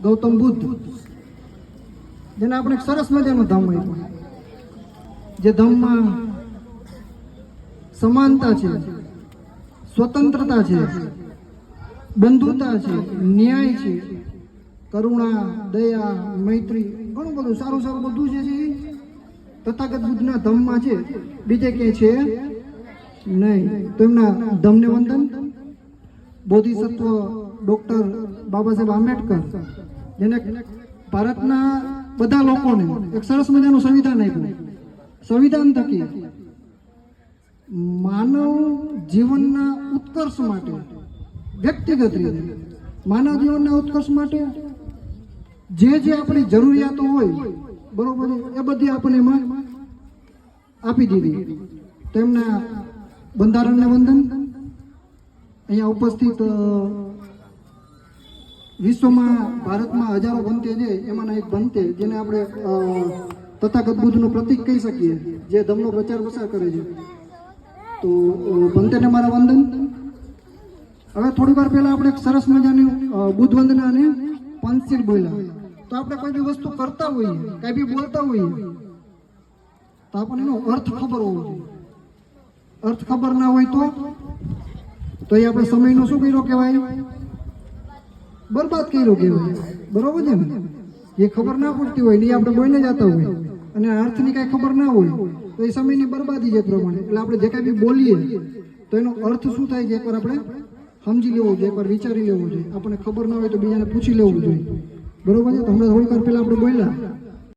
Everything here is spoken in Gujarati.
ગૌતમ બુદ્ધ, જેને આપણે એક સરસ મજાનો ધામ આપ્યો, જે ધામમાં સમાનતા છે, સ્વતંત્રતા છે, બંધુતા છે, ન્યાય છે, કરુણા, દયા, મૈત્રી, ઘણું બધું સારું સારું બધું જે છે તથાગત બુદ્ધના ધમમાં છે, બીજે ક્યાંય છે નહીં. તો એમના ધમને વંદન. બોધિસત્વ ડોક્ટર બાબા સાહેબ આંબેડકર, જેને ભારતના બધા લોકોને એક સરસ મજાનું સંવિધાન આપ્યું. સંવિધાન થકી માનવ જીવનના ઉત્કર્ષ માટે, વ્યક્તિગત રીતે માનવ જીવનના ઉત્કર્ષ માટે જે જે આપણી જરૂરિયાતો હોય, બરોબર, એ બધી આપણને એમાં આપી દીધી. તેમના બંધારણને વંદન. અહીંયા ઉપસ્થિત વિશ્વમાં, ભારતમાં હજારો બનતે છે, એમાંના એક બનતે, જેને આપણે તથાગત બુદ્ધનું પ્રતીક કહી શકીએ, જે ધમનો પ્રચાર પ્રસાર કરે છે. તો બનતેને મારા વંદન. હવે થોડી વાર પહેલા આપણે એક સરસ મજાની બુદ્ધ વંદના અને પંચશીલ બોલ્યા. તો આપણે કોઈ બી વસ્તુ કરતા હોઈએ, કઈ બી બોલતા હોઈએ, તો આપણને એનો અર્થ ખબર હોવો જોઈએ. અર્થ ખબર ના હોય તો એ આપણે સમયનો શું કર્યો કહેવાય? બરબાદ કર્યો કહેવાય. બરોબર છે ને? એ ખબર ના પડતી હોય ને એ આપણે બોઈને જતા હોય અને અર્થની કાંઈ ખબર ના હોય તો એ સમયની બરબાદી છે પ્રમાણે. એટલે આપણે જે કાંઈ બી બોલીએ તો એનો અર્થ શું થાય છે એકવાર આપણે સમજી લેવો જોઈએ, એકવાર વિચારી લેવો જોઈએ. આપણને ખબર ના હોય તો બીજાને પૂછી લેવું જોઈએ. બરોબર છે? તો હમણાં થોડીક વાર પહેલા આપણે બોલ્યા